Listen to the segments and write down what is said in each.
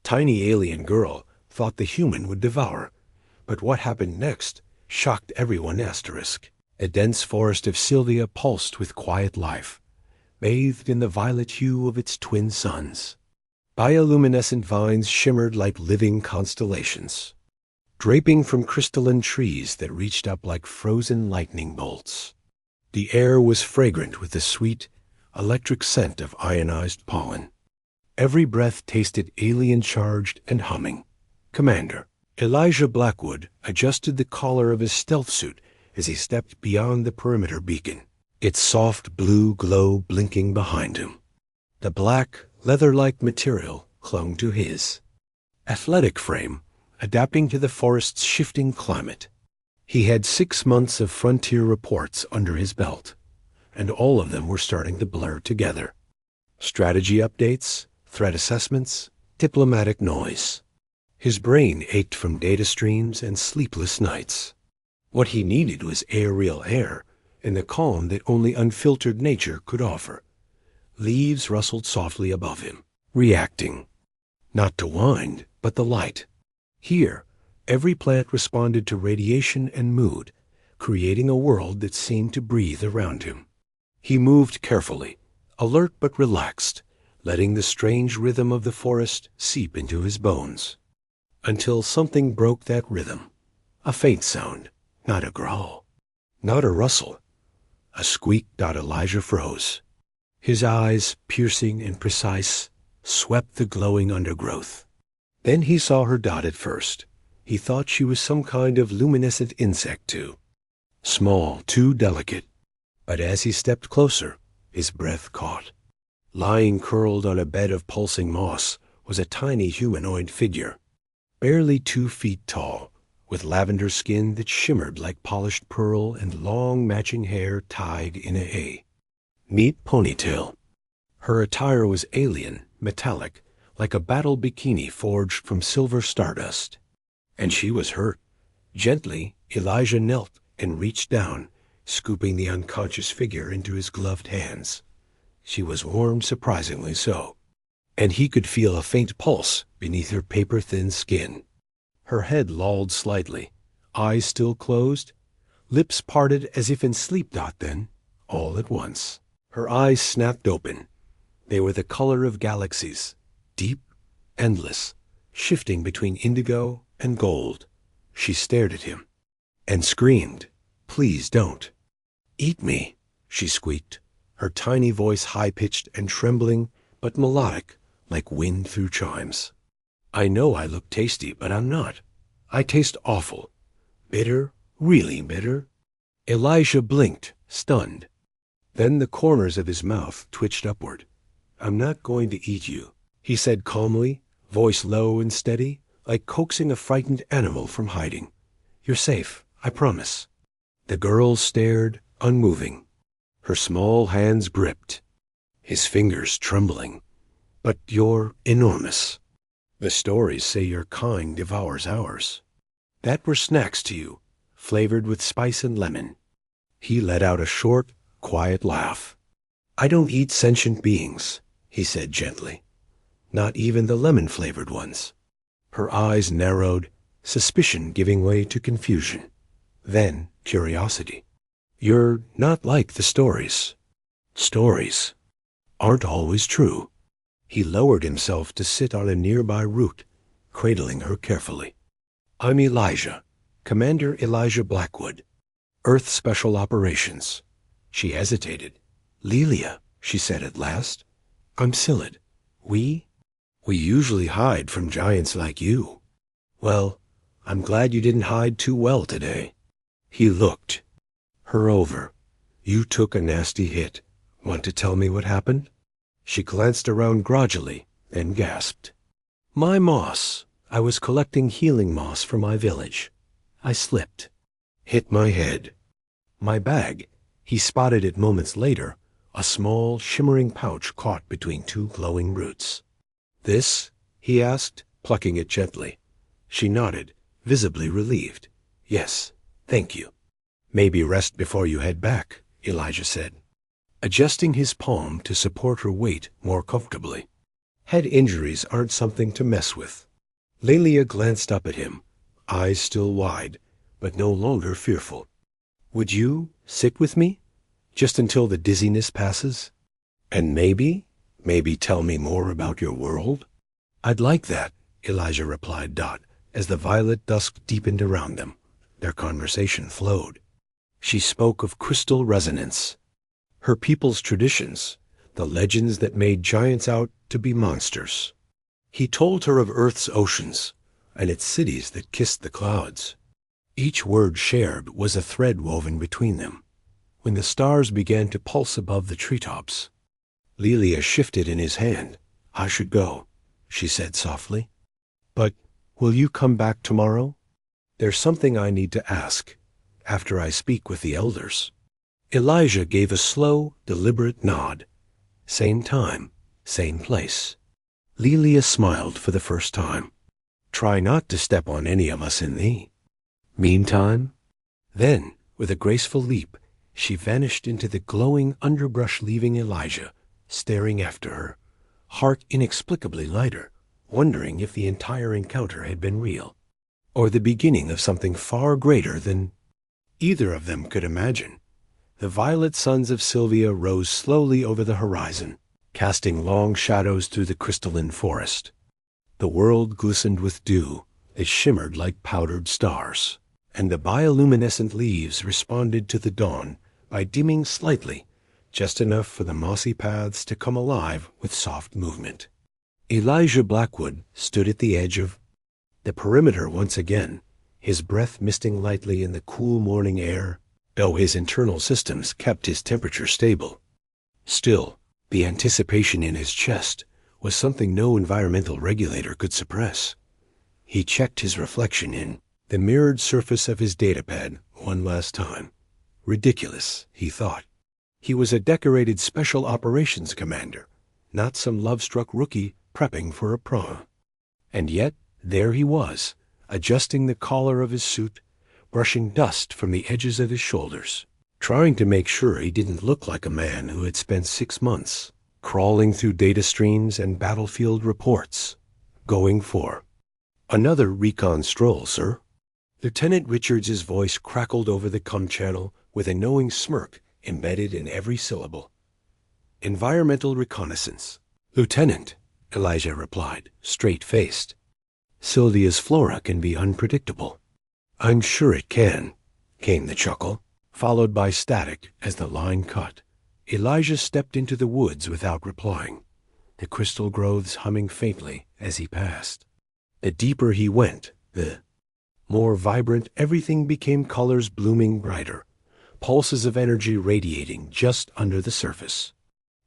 tiny alien girl thought the human would devour. But what happened next shocked everyone. A dense forest of Sylvia pulsed with quiet life, bathed in the violet hue of its twin suns. Bioluminescent vines shimmered like living constellations, draping from crystalline trees that reached up like frozen lightning bolts. The air was fragrant with the sweet, electric scent of ionized pollen. Every breath tasted alien-charged and humming. Commander Elijah Blackwood adjusted the collar of his stealth suit as he stepped beyond the perimeter beacon, its soft blue glow blinking behind him. The black, leather-like material clung to his athletic frame, adapting to the forest's shifting climate. He had 6 months of frontier reports under his belt, and all of them were starting to blur together. Strategy updates, threat assessments, diplomatic noise. His brain ached from data streams and sleepless nights. What he needed was real air, and the calm that only unfiltered nature could offer. Leaves rustled softly above him, reacting. Not to wind, but the light. Here, every plant responded to radiation and mood, creating a world that seemed to breathe around him. He moved carefully, alert but relaxed, letting the strange rhythm of the forest seep into his bones. Until something broke that rhythm. A faint sound, not a growl, not a rustle. A squeak. Elijah froze. His eyes, piercing and precise, swept the glowing undergrowth. Then he saw her dot at first. He thought she was some kind of luminescent insect too. Small, too delicate. But as he stepped closer, his breath caught. Lying curled on a bed of pulsing moss was a tiny humanoid figure, barely 2 feet tall, with lavender skin that shimmered like polished pearl and long matching hair tied in a neat ponytail. Her attire was alien, metallic, like a battle bikini forged from silver stardust. And she was hurt. Gently, Elijah knelt and reached down, scooping the unconscious figure into his gloved hands. She was warm, surprisingly so, and he could feel a faint pulse beneath her paper-thin skin. Her head lolled slightly, eyes still closed, lips parted as if in sleep. Then, all at once, her eyes snapped open. They were the color of galaxies, deep, endless, shifting between indigo and gold. She stared at him and screamed, "Please don't." "Eat me," she squeaked, her tiny voice high-pitched and trembling, but melodic, like wind through chimes. "I know I look tasty, but I'm not. I taste awful. Bitter, really bitter." Elijah blinked, stunned. Then the corners of his mouth twitched upward. "I'm not going to eat you," he said calmly, voice low and steady, like coaxing a frightened animal from hiding. "You're safe, I promise." The girl stared, unmoving, her small hands gripped, his fingers trembling. "But you're enormous. The stories say your kind devours ours. That were snacks to you, flavored with spice and lemon." He let out a short, quiet laugh. "I don't eat sentient beings," he said gently. "Not even the lemon-flavored ones." Her eyes narrowed, suspicion giving way to confusion. Then curiosity. "You're not like the stories. Stories aren't always true." He lowered himself to sit on a nearby root, cradling her carefully. "I'm Elijah, Commander Elijah Blackwood, Earth Special Operations." She hesitated. "Lelia," she said at last. "I'm Scyllid. We usually hide from giants like you." "Well, I'm glad you didn't hide too well today." He looked her over. "You took a nasty hit. Want to tell me what happened?" She glanced around grudgingly, then gasped. "My moss. I was collecting healing moss for my village. I slipped. Hit my head. My bag." He spotted it moments later, a small, shimmering pouch caught between 2 glowing roots. "This?" he asked, plucking it gently. She nodded, visibly relieved. "Yes, thank you." "Maybe rest before you head back," Elijah said, adjusting his palm to support her weight more comfortably. Head injuries aren't something to mess with. Lelia glanced up at him, eyes still wide, but no longer fearful. Would you sit with me? Just until the dizziness passes? And maybe tell me more about your world? I'd like that, Elijah replied, as the violet dusk deepened around them. Their conversation flowed. She spoke of crystal resonance, her people's traditions, the legends that made giants out to be monsters. He told her of Earth's oceans and its cities that kissed the clouds. Each word shared was a thread woven between them. When the stars began to pulse above the treetops, Lelia shifted in his hand. I should go, she said softly. But will you come back tomorrow? There's something I need to ask after I speak with the elders. Elijah gave a slow, deliberate nod. Same time, same place. Lelia smiled for the first time. Try not to step on any of us in the meantime. Then, with a graceful leap, she vanished into the glowing underbrush, leaving Elijah staring after her, heart inexplicably lighter, wondering if the entire encounter had been real, or the beginning of something far greater than either of them could imagine. The violet suns of Sylvia rose slowly over the horizon, casting long shadows through the crystalline forest. The world glistened with dew that shimmered like powdered stars, and the bioluminescent leaves responded to the dawn by dimming slightly, just enough for the mossy paths to come alive with soft movement. Elijah Blackwood stood at the edge of the perimeter once again, his breath misting lightly in the cool morning air, though his internal systems kept his temperature stable. Still, the anticipation in his chest was something no environmental regulator could suppress. He checked his reflection in the mirrored surface of his datapad one last time. Ridiculous, he thought. He was a decorated special operations commander, not some love-struck rookie prepping for a prom. And yet, there he was, adjusting the collar of his suit, brushing dust from the edges of his shoulders, trying to make sure he didn't look like a man who had spent 6 months crawling through data streams and battlefield reports, going for another recon stroll, sir. Lieutenant Richards's voice crackled over the comm channel with a knowing smirk embedded in every syllable. Environmental reconnaissance. Lieutenant, Elijah replied, straight-faced. Sylvia's flora can be unpredictable. I'm sure it can, came the chuckle, followed by static as the line cut. Elijah stepped into the woods without replying, the crystal growths humming faintly as he passed. The deeper he went, the more vibrant everything became, colors blooming brighter, pulses of energy radiating just under the surface.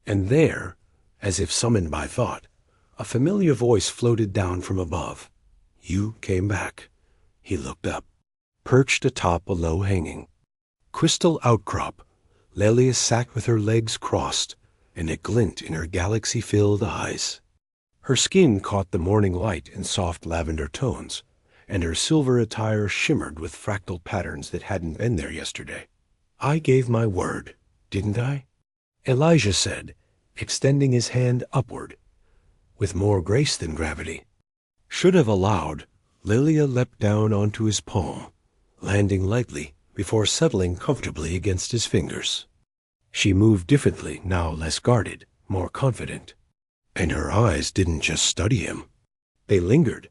And there, as if summoned by thought, a familiar voice floated down from above. You came back. He looked up. Perched atop a low-hanging crystal outcrop, Lelia sat with her legs crossed and a glint in her galaxy-filled eyes. Her skin caught the morning light in soft lavender tones, and her silver attire shimmered with fractal patterns that hadn't been there yesterday. I gave my word, didn't I? Elijah said, extending his hand upward, with more grace than gravity. Should have allowed, Lelia leapt down onto his palm, landing lightly before settling comfortably against his fingers. She moved differently, now less guarded, more confident. And her eyes didn't just study him. They lingered.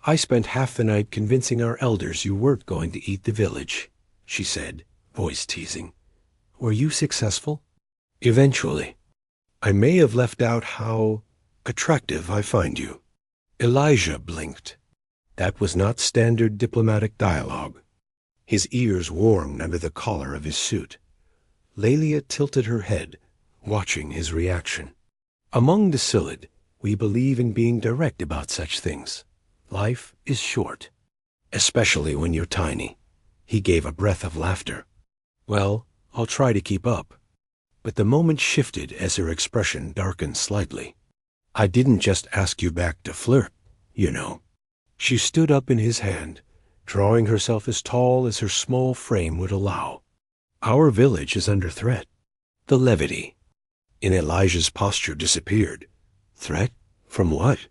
I spent half the night convincing our elders you weren't going to eat the village, she said, voice teasing. Were you successful? Eventually. I may have left out how attractive I find you. Elijah blinked. That was not standard diplomatic dialogue. His ears warmed under the collar of his suit. Lelia tilted her head, watching his reaction. Among the Psyllid, we believe in being direct about such things. Life is short, especially when you're tiny. He gave a breath of laughter. Well, I'll try to keep up. But the moment shifted as her expression darkened slightly. I didn't just ask you back to flirt, you know. She stood up in his hand, drawing herself as tall as her small frame would allow. Our village is under threat. The levity in Elijah's posture disappeared. Threat? From what?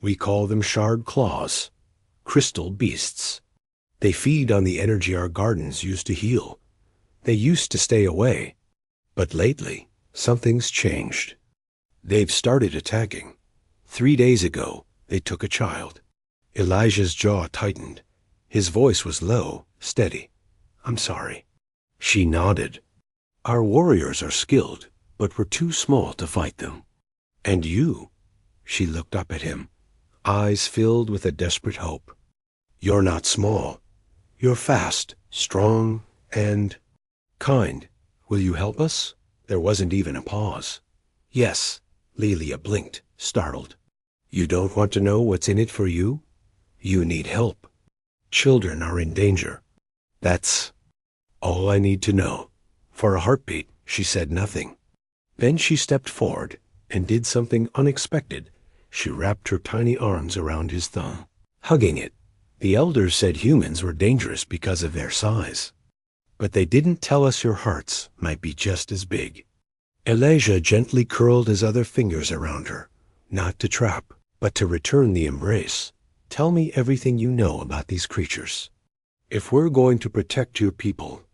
We call them shard claws, crystal beasts. They feed on the energy our gardens used to heal. They used to stay away. But lately, something's changed. They've started attacking. 3 days ago, they took a child. Elijah's jaw tightened. His voice was low, steady. I'm sorry. She nodded. Our warriors are skilled, but we're too small to fight them. And you? She looked up at him, eyes filled with a desperate hope. You're not small. You're fast, strong, and kind. Will you help us? There wasn't even a pause. Yes, Lelia blinked, startled. You don't want to know what's in it for you? You need help. Children are in danger. That's all I need to know. For a heartbeat, she said nothing. Then she stepped forward and did something unexpected. She wrapped her tiny arms around his thumb, hugging it. The elders said humans were dangerous because of their size. But they didn't tell us your hearts might be just as big. Elijah gently curled his other fingers around her, not to trap, but to return the embrace. Tell me everything you know about these creatures. If we're going to protect your people,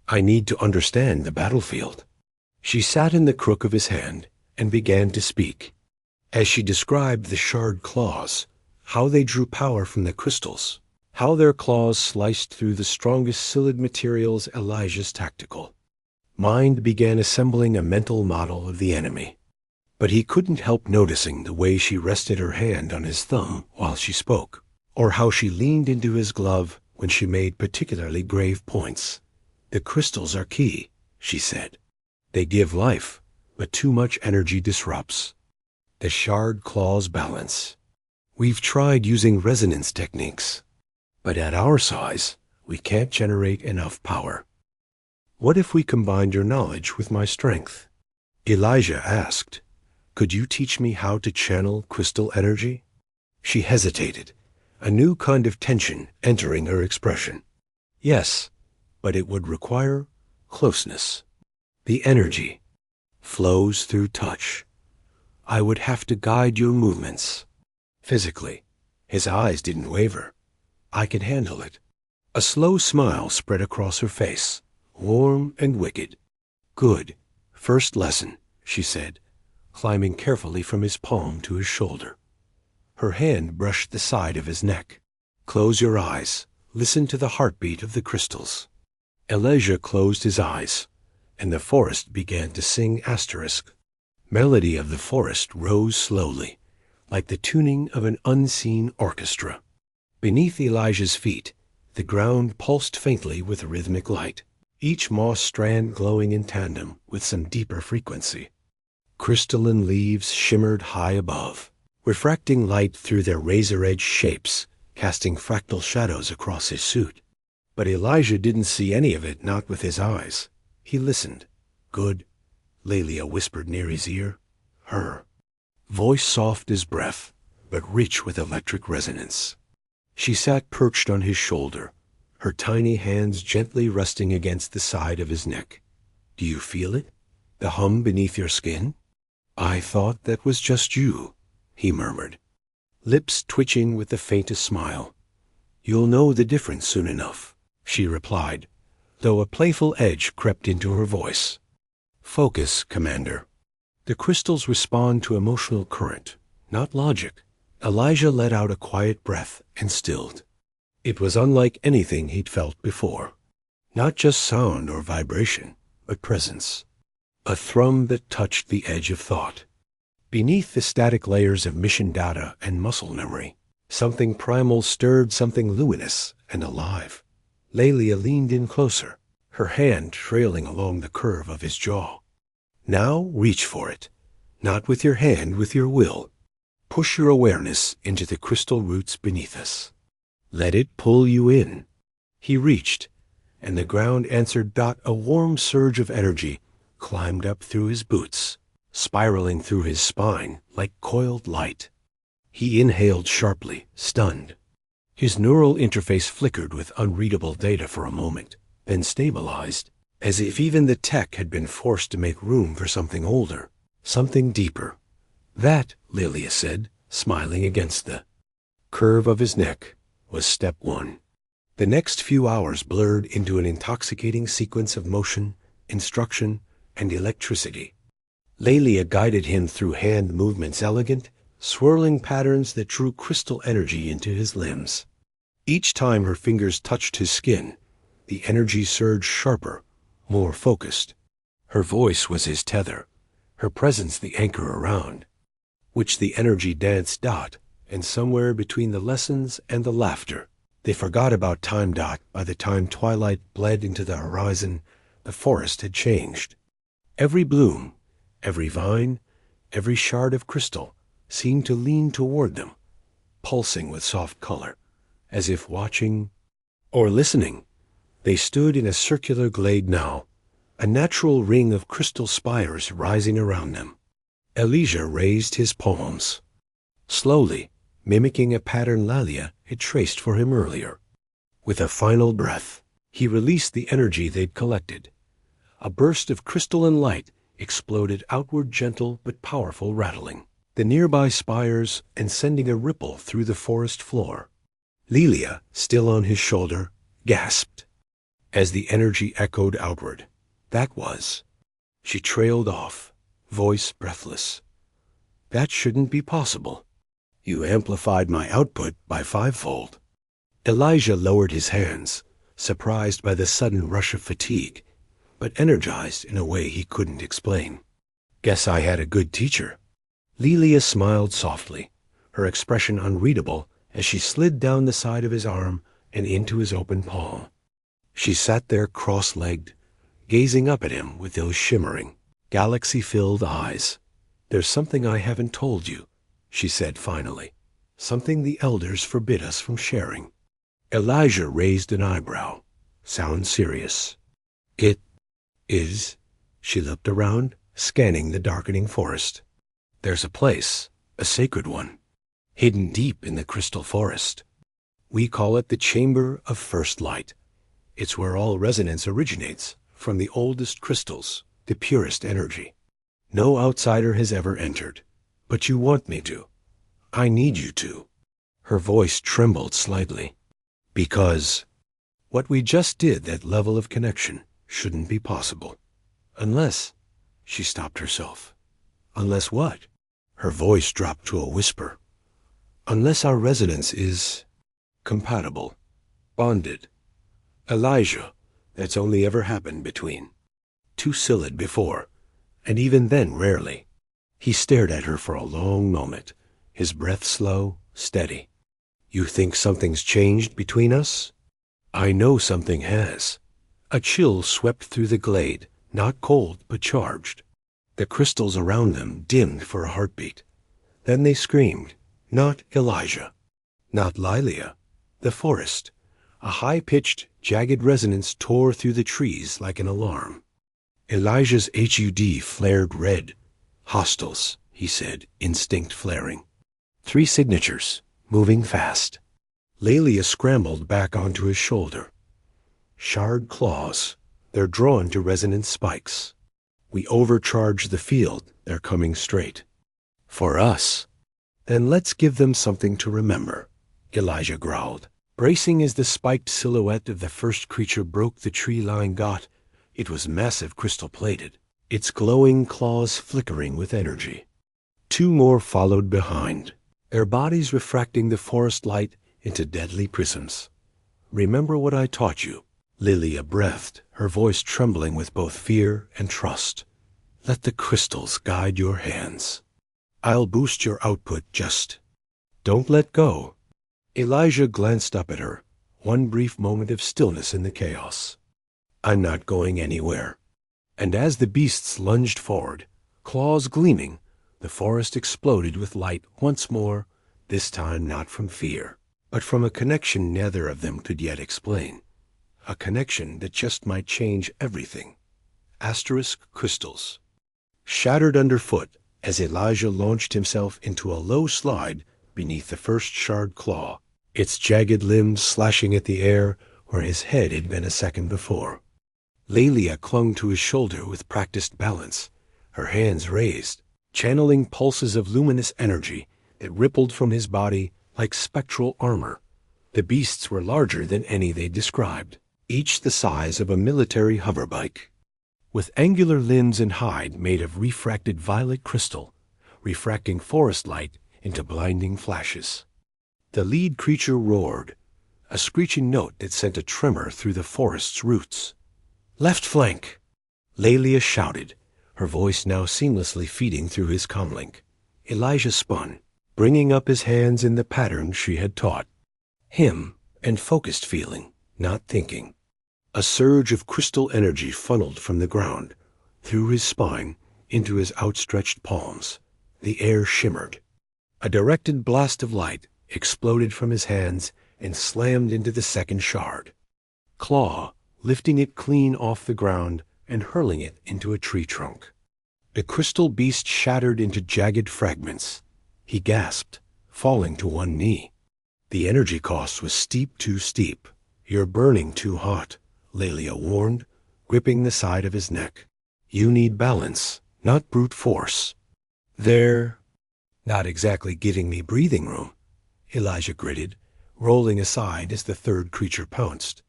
I need to understand the battlefield. She sat in the crook of his hand and began to speak. As she described the shard claws, how they drew power from the crystals, how their claws sliced through the strongest psyllid materials Elijah's tactical. Mind began assembling a mental model of the enemy. But he couldn't help noticing the way she rested her hand on his thumb while she spoke, or how she leaned into his glove when she made particularly grave points. The crystals are key, she said. They give life, but too much energy disrupts. The shard claws balance. We've tried using resonance techniques, but at our size, we can't generate enough power. What if we combined your knowledge with my strength? Elijah asked. Could you teach me how to channel crystal energy? She hesitated, a new kind of tension entering her expression. Yes, but it would require closeness. The energy flows through touch. I would have to guide your movements. Physically, his eyes didn't waver. I can handle it. A slow smile spread across her face, warm and wicked. Good. First lesson, she said, climbing carefully from his palm to his shoulder. Her hand brushed the side of his neck. Close your eyes. Listen to the heartbeat of the crystals. Elijah closed his eyes, and the forest began to sing asterisk. Melody of the forest rose slowly, like the tuning of an unseen orchestra. Beneath Elijah's feet, the ground pulsed faintly with rhythmic light, each moss strand glowing in tandem with some deeper frequency. Crystalline leaves shimmered high above, refracting light through their razor-edged shapes, casting fractal shadows across his suit. But Elijah didn't see any of it, not with his eyes. He listened. Good, Lelia whispered near his ear. Her voice soft as breath, but rich with electric resonance. She sat perched on his shoulder, her tiny hands gently resting against the side of his neck. Do you feel it? The hum beneath your skin? I thought that was just you, he murmured, lips twitching with the faintest smile. You'll know the difference soon enough, she replied, though a playful edge crept into her voice. Focus, Commander. The crystals respond to emotional current, not logic. Elijah let out a quiet breath and stilled. It was unlike anything he'd felt before. Not just sound or vibration, but presence. A thrum that touched the edge of thought. Beneath the static layers of mission data and muscle memory, something primal stirred, something luminous and alive. Lelia leaned in closer, her hand trailing along the curve of his jaw. Now reach for it. Not with your hand, with your will. Push your awareness into the crystal roots beneath us. Let it pull you in. He reached, and the ground answered. A warm surge of energy climbed up through his boots, spiraling through his spine like coiled light. He inhaled sharply, stunned. His neural interface flickered with unreadable data for a moment, then stabilized, as if even the tech had been forced to make room for something older, something deeper. That, Lelia said, smiling against the curve of his neck, was step one. The next few hours blurred into an intoxicating sequence of motion, instruction, and electricity. Lelia guided him through hand movements, elegant, swirling patterns that drew crystal energy into his limbs. Each time her fingers touched his skin, the energy surged sharper, more focused. Her voice was his tether, her presence the anchor around which the energy danced. And somewhere between the lessons and the laughter, they forgot about time. By the time twilight bled into the horizon, the forest had changed. Every bloom, every vine, every shard of crystal seemed to lean toward them, pulsing with soft color, as if watching or listening. They stood in a circular glade now, a natural ring of crystal spires rising around them. Elijah raised his palms, slowly, mimicking a pattern Lelia had traced for him earlier. With a final breath, he released the energy they'd collected. A burst of crystalline light exploded outward, gentle but powerful, rattling the nearby spires and sending a ripple through the forest floor. Lelia, still on his shoulder, gasped as the energy echoed outward. That was. She trailed off, voice breathless. That shouldn't be possible. You amplified my output by 5-fold. Elijah lowered his hands, surprised by the sudden rush of fatigue, but energized in a way he couldn't explain. Guess I had a good teacher. Lelia smiled softly, her expression unreadable as she slid down the side of his arm and into his open palm. She sat there cross-legged, gazing up at him with those shimmering, galaxy-filled eyes. There's something I haven't told you, she said finally, something the elders forbid us from sharing. Elijah raised an eyebrow. Sound serious. It is. She looked around, scanning the darkening forest. There's a place, a sacred one, hidden deep in the crystal forest. We call it the Chamber of First Light. It's where all resonance originates, from the oldest crystals, the purest energy. No outsider has ever entered. But you want me to. I need you to. Her voice trembled slightly. Because what we just did, that level of connection, shouldn't be possible. Unless, she stopped herself. Unless what? Her voice dropped to a whisper. Unless our resonance is compatible, bonded. Elijah, that's only ever happened between two Silid before, and even then rarely. He stared at her for a long moment, his breath slow, steady. You think something's changed between us? I know something has. A chill swept through the glade, not cold but charged. The crystals around them dimmed for a heartbeat. Then they screamed, not Elijah, not Lilia, the forest. A high-pitched, jagged resonance tore through the trees like an alarm. Elijah's HUD flared red. Hostiles, he said, instinct flaring. 3 signatures, moving fast. Lelia scrambled back onto his shoulder. Shard claws. They're drawn to resonance spikes. We overcharge the field. They're coming straight. For us. Then let's give them something to remember, Elijah growled. Bracing as the spiked silhouette of the first creature broke the tree line. It was massive, crystal-plated, its glowing claws flickering with energy. 2 more followed behind, their bodies refracting the forest light into deadly prisms. Remember what I taught you? Lilia breathed, her voice trembling with both fear and trust. Let the crystals guide your hands. I'll boost your output, just don't let go. Elijah glanced up at her, one brief moment of stillness in the chaos. I'm not going anywhere. And as the beasts lunged forward, claws gleaming, the forest exploded with light once more, this time not from fear, but from a connection neither of them could yet explain. A connection that just might change everything. Asterisk crystals. Shattered underfoot as Elijah launched himself into a low slide beneath the first shard claw, its jagged limbs slashing at the air where his head had been a second before. Lelia clung to his shoulder with practiced balance, her hands raised, channeling pulses of luminous energy It rippled from his body like spectral armor. The beasts were larger than any they described, each the size of a military hoverbike, with angular limbs and hide made of refracted violet crystal, refracting forest light into blinding flashes. The lead creature roared, a screeching note that sent a tremor through the forest's roots. "Left flank!" Lelia shouted, her voice now seamlessly feeding through his comlink. Elijah spun, bringing up his hands in the pattern she had taught him, and focused feeling, not thinking. A surge of crystal energy funneled from the ground, through his spine, into his outstretched palms. The air shimmered. A directed blast of light exploded from his hands and slammed into the second shard. Claw, lifting it clean off the ground and hurling it into a tree trunk. The crystal beast shattered into jagged fragments. He gasped, falling to one knee. The energy cost was too steep. "You're burning too hot," Lelia warned, gripping the side of his neck. "You need balance, not brute force." "They're not exactly giving me breathing room," Elijah gritted, rolling aside as the third creature pounced.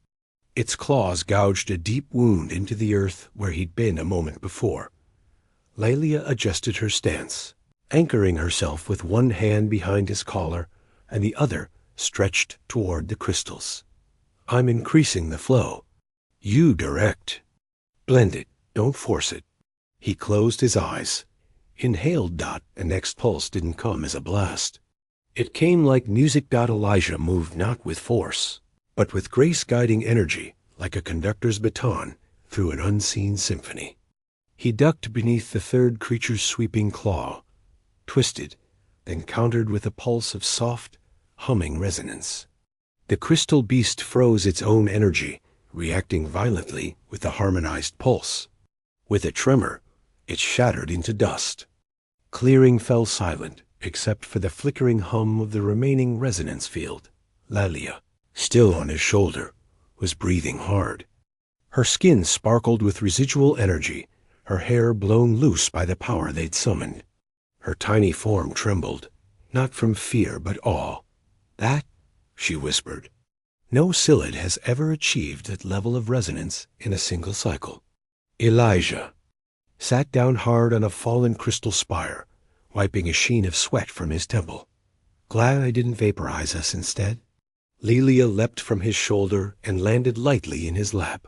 Its claws gouged a deep wound into the earth where he'd been a moment before. Lelia adjusted her stance, anchoring herself with one hand behind his collar and the other stretched toward the crystals. "I'm increasing the flow. You direct. Blend it, don't force it." He closed his eyes, inhaled. The next pulse didn't come as a blast. It came like music. Elijah moved not with force, but with grace, guiding energy like a conductor's baton through an unseen symphony. He ducked beneath the third creature's sweeping claw, twisted, then countered with a pulse of soft, humming resonance. The crystal beast froze its own energy, reacting violently with the harmonized pulse. With a tremor, it shattered into dust. Clearing fell silent, except for the flickering hum of the remaining resonance field. Lelia, still on his shoulder, was breathing hard. Her skin sparkled with residual energy, her hair blown loose by the power they'd summoned. Her tiny form trembled, not from fear but awe. "That," she whispered, "no Psyllid has ever achieved that level of resonance in a single cycle." Elijah sat down hard on a fallen crystal spire, wiping a sheen of sweat from his temple. "Glad I didn't vaporize us instead." Lelia leapt from his shoulder and landed lightly in his lap,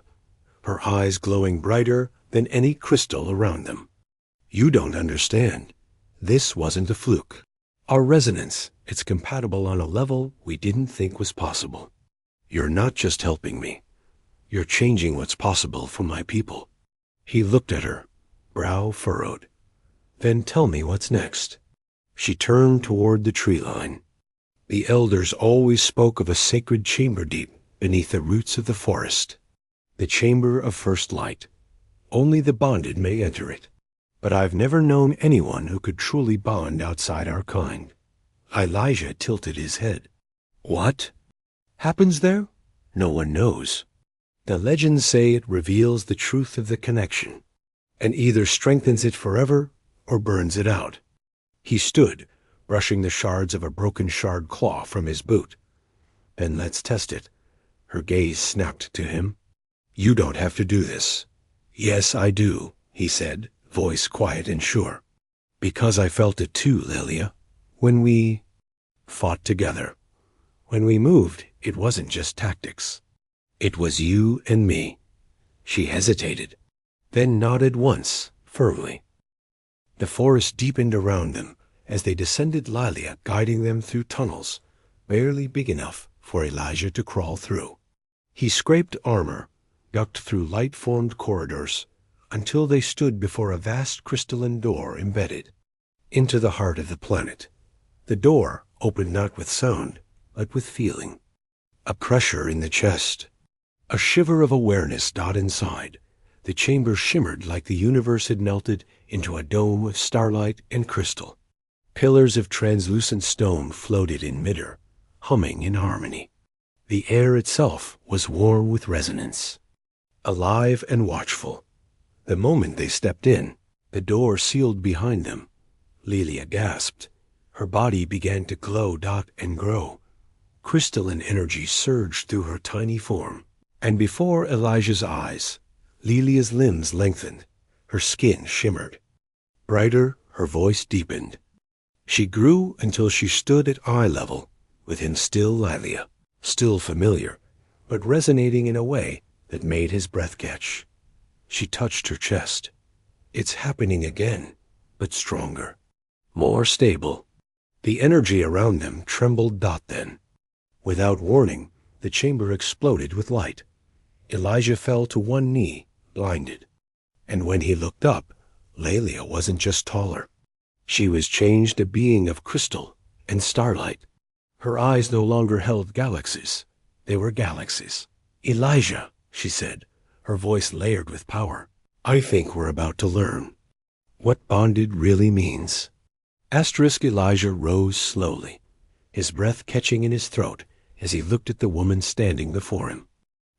her eyes glowing brighter than any crystal around them. "You don't understand. This wasn't a fluke. Our resonance, it's compatible on a level we didn't think was possible. You're not just helping me. You're changing what's possible for my people." He looked at her, brow furrowed. "Then tell me what's next." She turned toward the tree line. The elders always spoke of a sacred chamber deep beneath the roots of the forest. The chamber of first light. Only the bonded may enter it. But I've never known anyone who could truly bond outside our kind. Elijah tilted his head. "What happens there? No one knows. The legends say it reveals the truth of the connection, and either strengthens it forever or burns it out." He stood, brushing the shards of a broken shard claw from his boot. "Then let's test it." Her gaze snapped to him. "You don't have to do this." "Yes, I do," he said, voice quiet and sure. "Because I felt it too, Lelia. When we fought together. When we moved, it wasn't just tactics. It was you and me." She hesitated, then nodded once, firmly. The forest deepened around them as they descended, Lelia guiding them through tunnels, barely big enough for Elijah to crawl through. He scraped armor, ducked through light-formed corridors, until they stood before a vast crystalline door embedded into the heart of the planet. The door opened not with sound, but with feeling. A pressure in the chest, a shiver of awareness. Inside, the chamber shimmered like the universe had melted into a dome of starlight and crystal. Pillars of translucent stone floated in midair, humming in harmony. The air itself was warm with resonance, alive and watchful. The moment they stepped in, the door sealed behind them. Lelia gasped, Her body began to glow and grow. Crystalline energy surged through her tiny form. And before Elijah's eyes, Lilia's limbs lengthened. Her skin shimmered. Brighter, her voice deepened. She grew until she stood at eye level within still Lilia, still familiar, but resonating in a way that made his breath catch. She touched her chest. It's happening again, but stronger, more stable. The energy around them trembled then. Without warning, the chamber exploded with light. Elijah fell to one knee, blinded. And when he looked up, Lelia wasn't just taller. She was changed a being of crystal and starlight. Her eyes no longer held galaxies. They were galaxies. "Elijah," she said, her voice layered with power. "I think we're about to learn what bonded really means." Elijah rose slowly, his breath catching in his throat as he looked at the woman standing before him.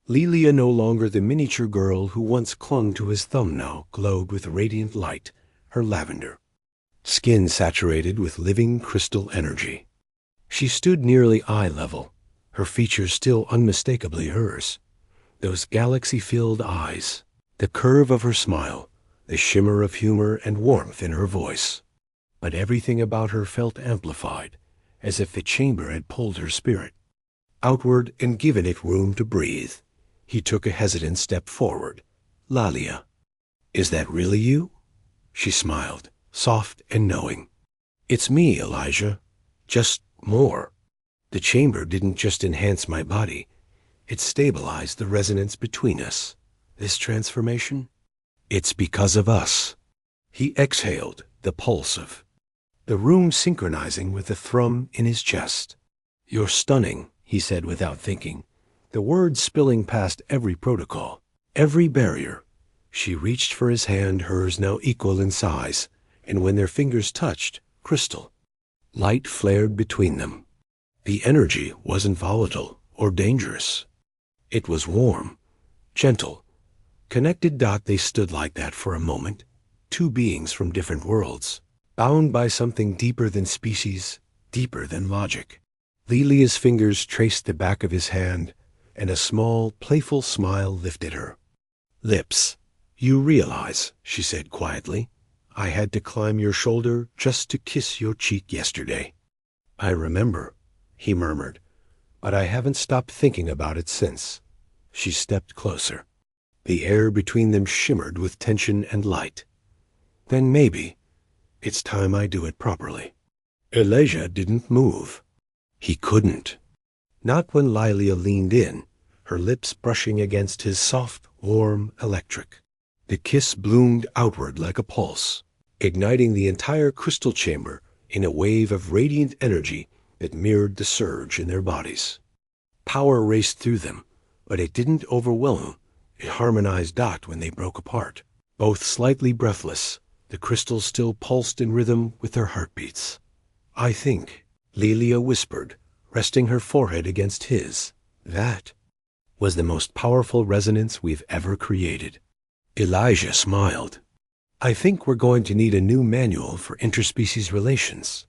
Lelia, no longer the miniature girl who once clung to his thumb, now glowed with radiant light, her lavender skin saturated with living crystal energy. She stood nearly eye level, her features still unmistakably hers. Those galaxy-filled eyes, the curve of her smile, the shimmer of humor and warmth in her voice. But everything about her felt amplified, as if the chamber had pulled her spirit outward and given it room to breathe. He took a hesitant step forward. "Lalia, is that really you?" She smiled, soft and knowing. "It's me, Elijah. Just more." The chamber didn't just enhance my body. It stabilized the resonance between us. This transformation, it's because of us. He exhaled, the pulse of the room synchronizing with the thrum in his chest. "You're stunning," he said without thinking, the words spilling past every protocol, every barrier. She reached for his hand, hers now equal in size, and when their fingers touched, crystal light flared between them. The energy wasn't volatile or dangerous. It was warm, gentle, connected. They stood like that for a moment, two beings from different worlds, bound by something deeper than species, deeper than logic. Lilia's fingers traced the back of his hand, and a small, playful smile lifted her lips. "You realize," she said quietly, "I had to climb your shoulder just to kiss your cheek yesterday." "I remember," he murmured, "but I haven't stopped thinking about it since." She stepped closer. The air between them shimmered with tension and light. "Then maybe it's time I do it properly." Elijah didn't move. He couldn't. Not when Lilia leaned in, her lips brushing against his soft, warm electric. The kiss bloomed outward like a pulse, igniting the entire crystal chamber in a wave of radiant energy that mirrored the surge in their bodies. Power raced through them, but it didn't overwhelm. It harmonized when they broke apart. Both slightly breathless, the crystals still pulsed in rhythm with their heartbeats. "I think," Lelia whispered, resting her forehead against his, "that was the most powerful resonance we've ever created." Elijah smiled. "I think we're going to need a new manual for interspecies relations."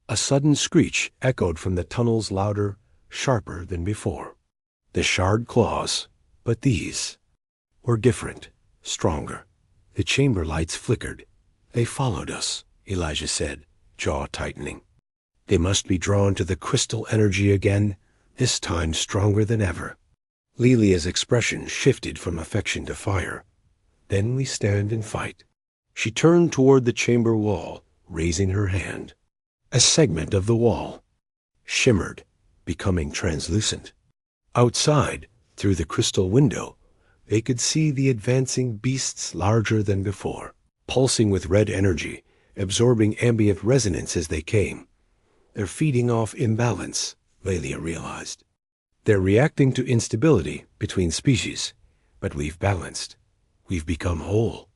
A sudden screech echoed from the tunnels, louder, sharper than before. The shard claws, but these were different, stronger. The chamber lights flickered. "They followed us," Elijah said, jaw tightening. "They must be drawn to the crystal energy again, this time stronger than ever." Lilia's expression shifted from affection to fire. "Then we stand and fight." She turned toward the chamber wall, raising her hand. A segment of the wall shimmered, becoming translucent. Outside, through the crystal window, they could see the advancing beasts larger than before, pulsing with red energy, absorbing ambient resonance as they came. "They're feeding off imbalance," Lelia realized. "They're reacting to instability between species, but we've balanced. We've become whole.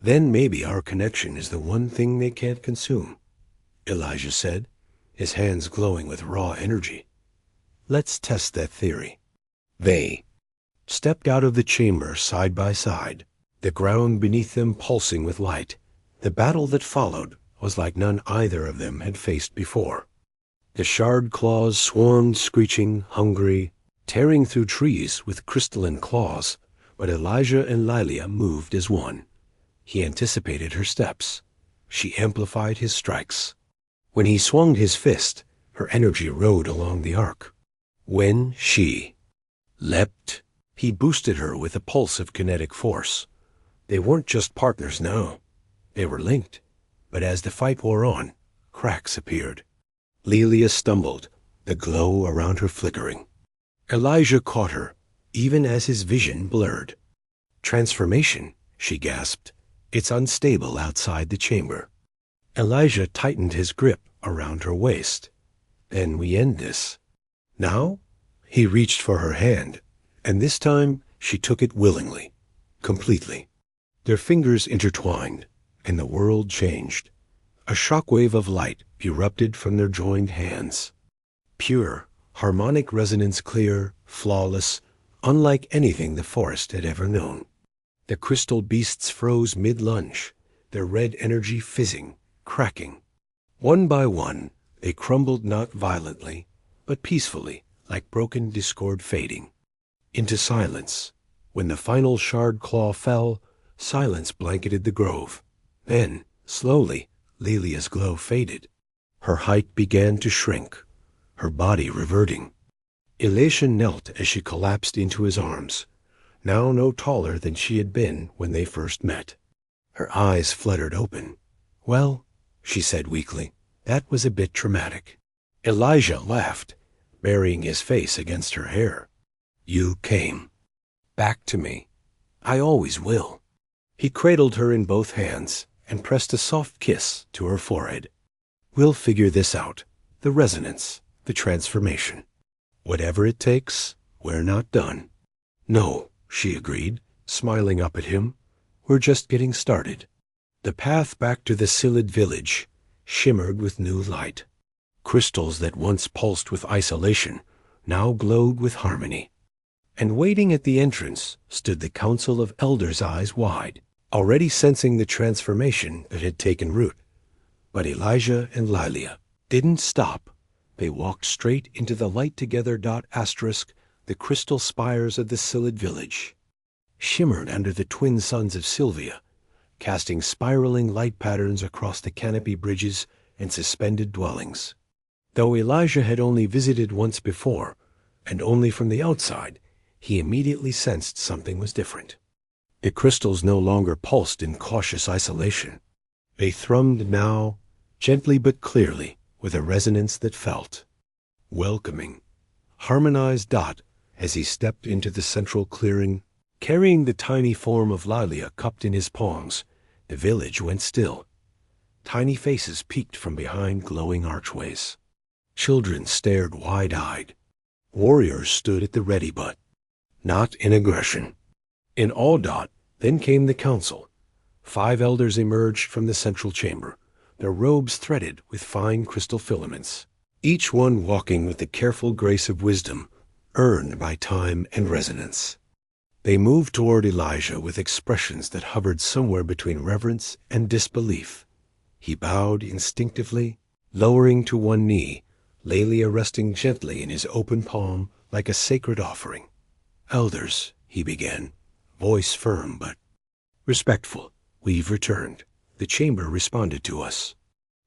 Then maybe our connection is the one thing they can't consume," Elijah said, his hands glowing with raw energy. "Let's test that theory." They stepped out of the chamber side by side, the ground beneath them pulsing with light. The battle that followed was like none either of them had faced before. The shard claws swarmed, screeching, hungry, tearing through trees with crystalline claws, but Elijah and Lilia moved as one. He anticipated her steps. She amplified his strikes. When he swung his fist, her energy rode along the arc. When she leapt, he boosted her with a pulse of kinetic force. They weren't just partners now. They were linked. But as the fight wore on, cracks appeared. Lilia stumbled, the glow around her flickering. Elijah caught her, even as his vision blurred. "Transformation," she gasped. "It's unstable outside the chamber." Elijah tightened his grip around her waist. "Then we end this." "Now?" He reached for her hand, and this time she took it willingly, completely. Their fingers intertwined, and the world changed. A shockwave of light erupted from their joined hands. Pure, harmonic resonance, clear, flawless, unlike anything the forest had ever known. The crystal beasts froze mid-lunge, their red energy fizzing, cracking. One by one, they crumbled not violently, but peacefully, like broken discord fading. Into silence. When the final shard claw fell, silence blanketed the grove. Then, slowly, Lilia's glow faded. Her height began to shrink, her body reverting. Elation knelt as she collapsed into his arms, now no taller than she had been when they first met. Her eyes fluttered open. "Well," she said weakly, "that was a bit traumatic." Elijah laughed, burying his face against her hair. "You came back to me. I always will." He cradled her in both hands and pressed a soft kiss to her forehead. "We'll figure this out, the resonance, the transformation. Whatever it takes, we're not done." "No," she agreed, smiling up at him. "We're just getting started." The path back to the Silid village shimmered with new light. Crystals that once pulsed with isolation now glowed with harmony. And waiting at the entrance stood the Council of Elders, eyes wide, already sensing the transformation that had taken root. But Elijah and Lilia didn't stop. They walked straight into the light together. The crystal spires of the Silid village shimmered under the twin suns of Sylvia, casting spiraling light patterns across the canopy bridges and suspended dwellings. Though Elijah had only visited once before, and only from the outside, he immediately sensed something was different. The crystals no longer pulsed in cautious isolation. They thrummed now, gently but clearly, with a resonance that felt welcoming, harmonized. As he stepped into the central clearing, carrying the tiny form of Lilia cupped in his palms, the village went still. Tiny faces peeked from behind glowing archways. Children stared wide-eyed. Warriors stood at the ready, but not in aggression. In all. Then came the council. 5 elders emerged from the central chamber, their robes threaded with fine crystal filaments, each one walking with the careful grace of wisdom earned by time and resonance. They moved toward Elijah with expressions that hovered somewhere between reverence and disbelief. He bowed instinctively, lowering to one knee, Lilia resting gently in his open palm like a sacred offering. "Elders," he began, voice firm but respectful, "we've returned. The chamber responded to us."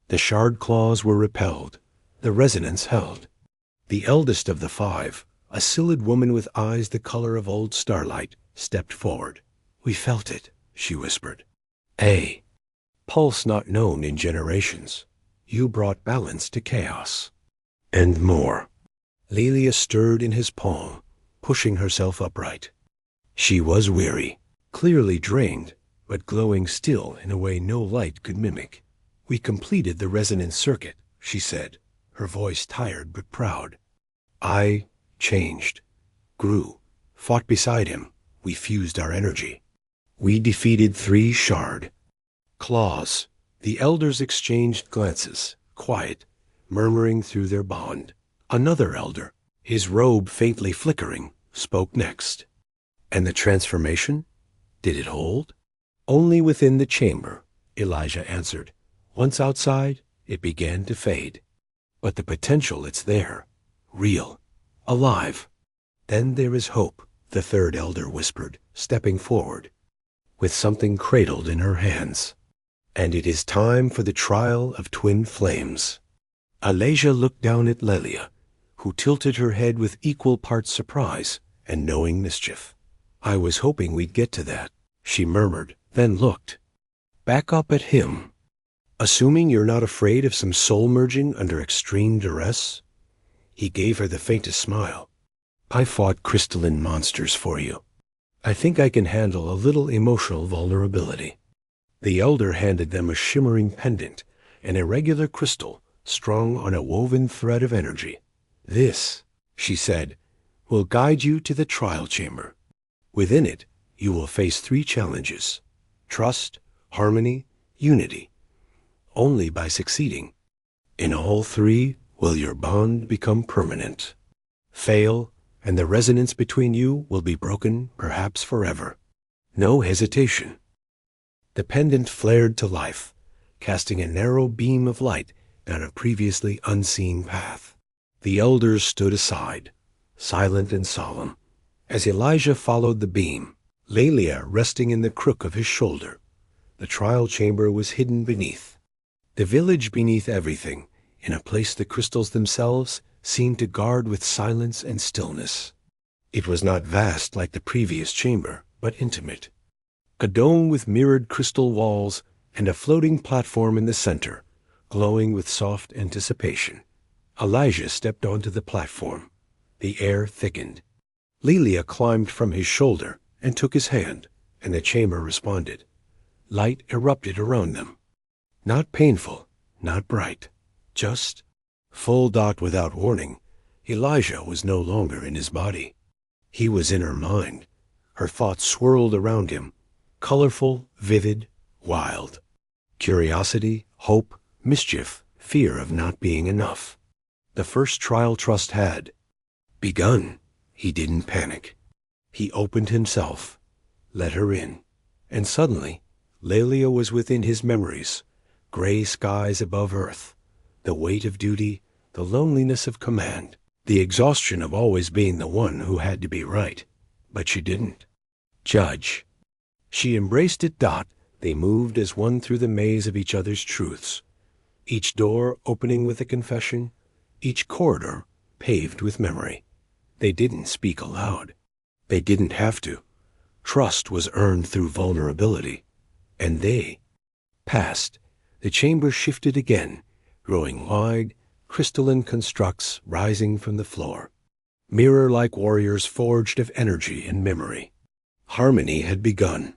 The shard claws were repelled. The resonance held. The eldest of the 5, a Silid woman with eyes the color of old starlight, stepped forward. "We felt it," she whispered. "A pulse not known in generations. You brought balance to chaos." "And more." Lilia stirred in his palm, pushing herself upright. She was weary, clearly drained, but glowing still in a way no light could mimic. "We completed the resonance circuit," she said, her voice tired but proud. "I changed, grew, fought beside him. We fused our energy. We defeated 3 shard claws." The elders exchanged glances, quiet, murmuring through their bond. Another elder, his robe faintly flickering, spoke next. "And the transformation? Did it hold?" "Only within the chamber," Elijah answered. Once outside, it began to fade. But the potential, it's there. Real. Alive. Then there is hope, the third elder whispered, stepping forward, with something cradled in her hands. And it is time for the trial of twin flames. Elijah looked down at Lelia, who tilted her head with equal parts surprise and knowing mischief. I was hoping we'd get to that, she murmured, then looked back up at him. Assuming you're not afraid of some soul merging under extreme duress? He gave her the faintest smile. I fought crystalline monsters for you. I think I can handle a little emotional vulnerability. The elder handed them a shimmering pendant, an irregular crystal strung on a woven thread of energy. This, she said, will guide you to the trial chamber. Within it, you will face 3 challenges: trust, harmony, unity. Only by succeeding in all 3 will your bond become permanent. Fail, and the resonance between you will be broken, perhaps forever. No hesitation. The pendant flared to life, casting a narrow beam of light down a previously unseen path. The elders stood aside, silent and solemn, as Elijah followed the beam, Lelia resting in the crook of his shoulder. The trial chamber was hidden beneath. The village beneath everything, in a place the crystals themselves seemed to guard with silence and stillness. It was not vast like the previous chamber, but intimate. A dome with mirrored crystal walls and a floating platform in the center, glowing with soft anticipation. Elijah stepped onto the platform. The air thickened. Lelia climbed from his shoulder and took his hand, and the chamber responded. Light erupted around them. Not painful, not bright, just full dot without warning. Elijah was no longer in his body. He was in her mind. Her thoughts swirled around him, colorful, vivid, wild. Curiosity, hope, mischief, fear of not being enough. The first trial trust had begun. He didn't panic. He opened himself, let her in, and suddenly Lelia was within his memories. Gray skies above earth, the weight of duty, the loneliness of command, the exhaustion of always being the one who had to be right. But she didn't judge. She embraced it. They moved as one through the maze of each other's truths, each door opening with a confession, each corridor paved with memory. They didn't speak aloud. They didn't have to. Trust was earned through vulnerability. And they passed. The chamber shifted again, growing wide, crystalline constructs rising from the floor. Mirror-like warriors forged of energy and memory. Harmony had begun.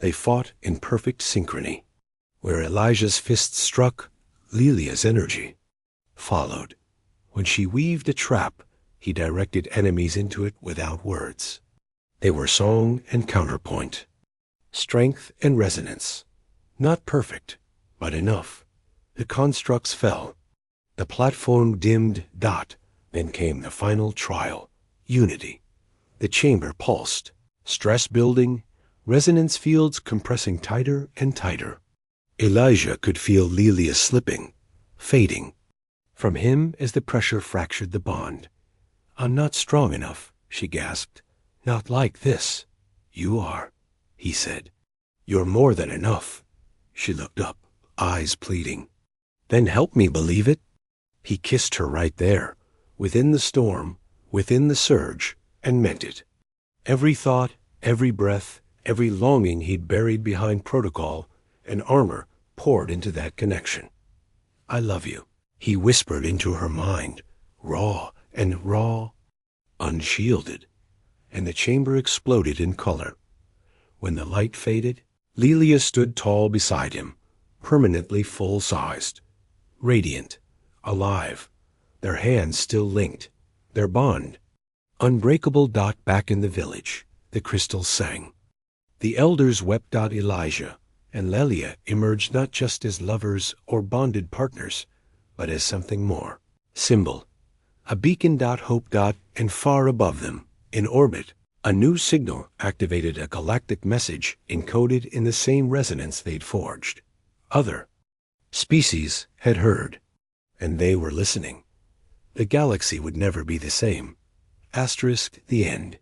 They fought in perfect synchrony. Where Elijah's fist struck, Lelia's energy followed. When she weaved a trap, he directed enemies into it without words. They were song and counterpoint, strength and resonance. Not perfect, but enough. The constructs fell. The platform dimmed. Then came the final trial, unity. The chamber pulsed, stress building, resonance fields compressing tighter and tighter. Elijah could feel Lelia slipping, fading from him as the pressure fractured the bond. I'm not strong enough, she gasped. Not like this. You are, he said. You're more than enough. She looked up, eyes pleading. Then help me believe it. He kissed her right there, within the storm, within the surge, and meant it. Every thought, every breath, every longing he'd buried behind protocol and armor poured into that connection. I love you, he whispered into her mind, raw, unshielded, and the chamber exploded in color. When the light faded, Lelia stood tall beside him, permanently full-sized, radiant, alive, their hands still linked, their bond unbreakable. Back in the village, the crystals sang. The elders wept. Elijah and Lelia emerged not just as lovers or bonded partners, but as something more. Symbol, a beacon. Hope. And far above them, in orbit, a new signal activated a galactic message encoded in the same resonance they'd forged. Other. Species had heard, and they were listening. The galaxy would never be the same. Asterisk the end.